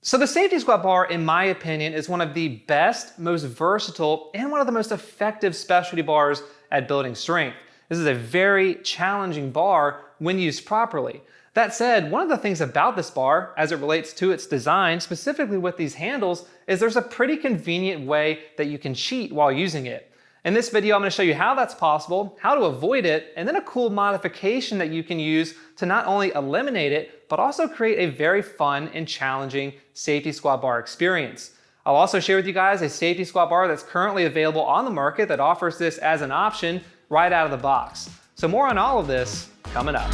So the safety squat bar, in my opinion, is one of the best, most versatile, and one of the most effective specialty bars at building strength. This is a very challenging bar when used properly. That said, one of the things about this bar, as it relates to its design, specifically with these handles, is there's a pretty convenient way that you can cheat while using it. In this video, I'm going to show you how that's possible, how to avoid it, and then a cool modification that you can use to not only eliminate it, but also create a very fun and challenging safety squat bar experience. I'll also share with you guys a safety squat bar that's currently available on the market that offers this as an option right out of the box. So more on all of this coming up.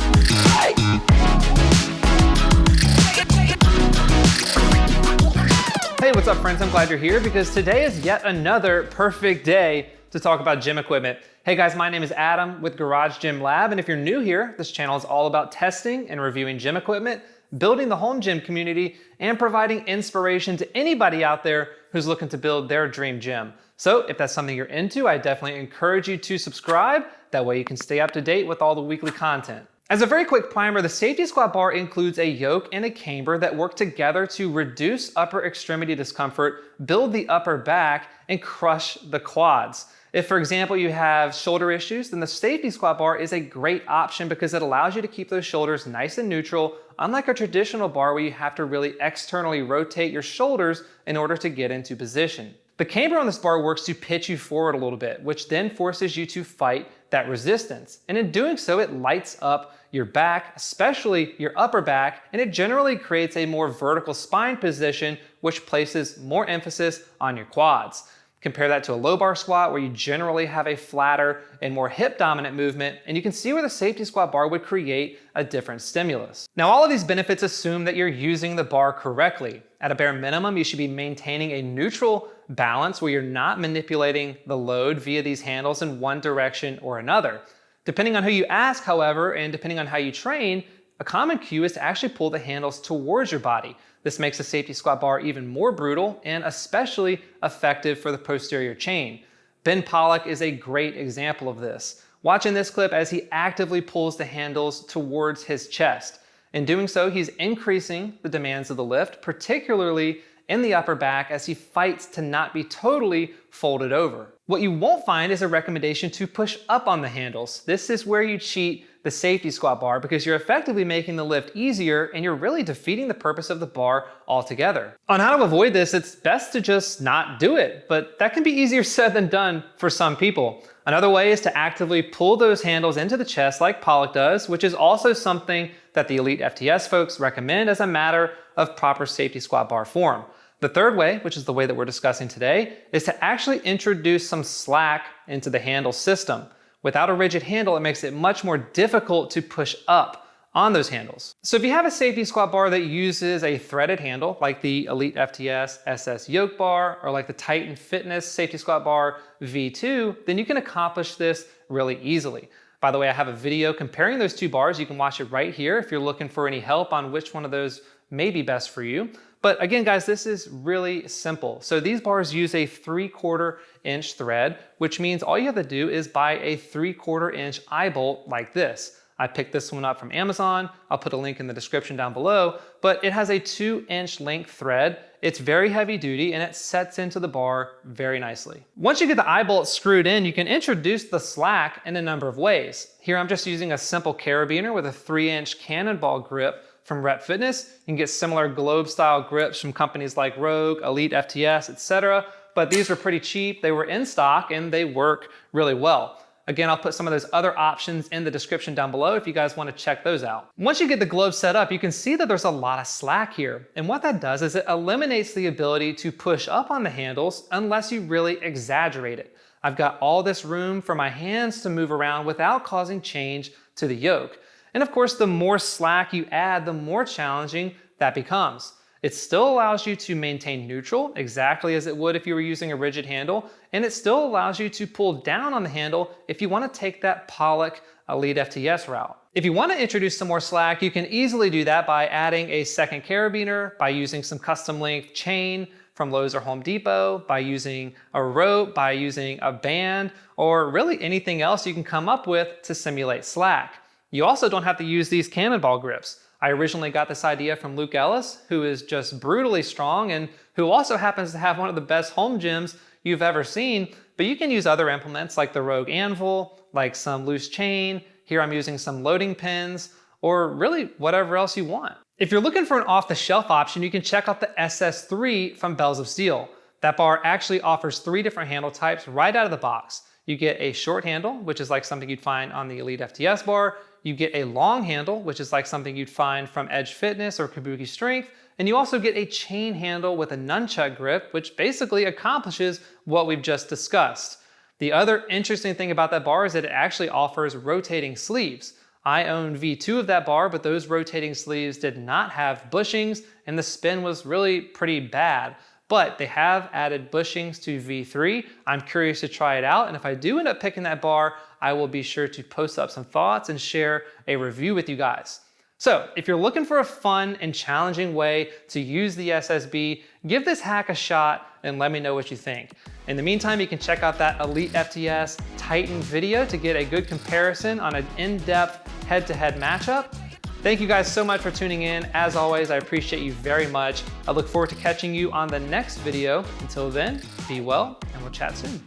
Hey, what's up friends? I'm glad you're here because today is yet another perfect day to talk about gym equipment. Hey guys, my name is Adam with Garage Gym Lab, and if you're new here, this channel is all about testing and reviewing gym equipment, building the home gym community, and providing inspiration to anybody out there who's looking to build their dream gym. So if that's something you're into, I definitely encourage you to subscribe. That way you can stay up to date with all the weekly content. As a very quick primer, the safety squat bar includes a yoke and a camber that work together to reduce upper extremity discomfort, build the upper back, and crush the quads. If, for example, you have shoulder issues, then the safety squat bar is a great option because it allows you to keep those shoulders nice and neutral, unlike a traditional bar where you have to really externally rotate your shoulders in order to get into position. The camber on this bar works to pitch you forward a little bit, which then forces you to fight that resistance. And in doing so, it lights up your back, especially your upper back, and it generally creates a more vertical spine position, which places more emphasis on your quads. Compare that to a low bar squat where you generally have a flatter and more hip dominant movement, and you can see where the safety squat bar would create a different stimulus. Now, all of these benefits assume that you're using the bar correctly. At a bare minimum, you should be maintaining a neutral balance where you're not manipulating the load via these handles in one direction or another. Depending on who you ask, however, and depending on how you train, a common cue is to actually pull the handles towards your body. This makes the safety squat bar even more brutal and especially effective for the posterior chain. Ben Pollock is a great example of this. Watch in this clip as he actively pulls the handles towards his chest. In doing so, he's increasing the demands of the lift, particularly in the upper back as he fights to not be totally folded over. What you won't find is a recommendation to push up on the handles. This is where you cheat the safety squat bar because you're effectively making the lift easier and you're really defeating the purpose of the bar altogether. On how to avoid this, it's best to just not do it, but that can be easier said than done for some people. Another way is to actively pull those handles into the chest like Pollock does, which is also something that the Elite FTS folks recommend as a matter of proper safety squat bar form. The third way, which is the way that we're discussing today, is to actually introduce some slack into the handle system. Without a rigid handle, it makes it much more difficult to push up on those handles. So if you have a safety squat bar that uses a threaded handle, like the Elite FTS SS yoke bar, or like the Titan Fitness safety squat bar V2, then you can accomplish this really easily. By the way, I have a video comparing those two bars. You can watch it right here if you're looking for any help on which one of those may be best for you. But again, guys, this is really simple. So these bars use a 3/4 inch thread, which means all you have to do is buy a 3/4 inch eye bolt like this. I picked this one up from Amazon. I'll put a link in the description down below, but it has a 2-inch length thread. It's very heavy duty and it sets into the bar very nicely. Once you get the eye bolt screwed in, you can introduce the slack in a number of ways. Here I'm just using a simple carabiner with a 3-inch cannonball grip from Rep Fitness. You can get similar globe style grips from companies like Rogue, Elite FTS, etc. But these were pretty cheap, they were in stock, and they work really well. Again, I'll put some of those other options in the description down below if you guys want to check those out. Once you get the globe set up, you can see that there's a lot of slack here. And what that does is it eliminates the ability to push up on the handles unless you really exaggerate it. I've got all this room for my hands to move around without causing change to the yoke. And of course, the more slack you add, the more challenging that becomes. It still allows you to maintain neutral, exactly as it would if you were using a rigid handle, and it still allows you to pull down on the handle if you want to take that Pollock Elite FTS route. If you want to introduce some more slack, you can easily do that by adding a second carabiner, by using some custom length chain from Lowe's or Home Depot, by using a rope, by using a band, or really anything else you can come up with to simulate slack. You also don't have to use these cannonball grips. I originally got this idea from Luke Ellis, who is just brutally strong and who also happens to have one of the best home gyms you've ever seen. But you can use other implements like the Rogue Anvil, like some loose chain. Here I'm using some loading pins, or really whatever else you want. If you're looking for an off-the-shelf option, you can check out the SS3 from Bells of Steel. That bar actually offers 3 different handle types right out of the box. You get a short handle, which is like something you'd find on the Elite FTS bar. You get a long handle, which is like something you'd find from Edge Fitness or Kabuki Strength. And you also get a chain handle with a nunchuck grip, which basically accomplishes what we've just discussed. The other interesting thing about that bar is that it actually offers rotating sleeves. I own V2 of that bar, but those rotating sleeves did not have bushings and the spin was really pretty bad. But they have added bushings to V3. I'm curious to try it out, and if I do end up picking that bar, I will be sure to post up some thoughts and share a review with you guys. So if you're looking for a fun and challenging way to use the SSB, give this hack a shot and let me know what you think. In the meantime, you can check out that Elite FTS Titan video to get a good comparison on an in-depth head-to-head matchup. Thank you guys so much for tuning in. As always, I appreciate you very much. I look forward to catching you on the next video. Until then, be well, and we'll chat soon.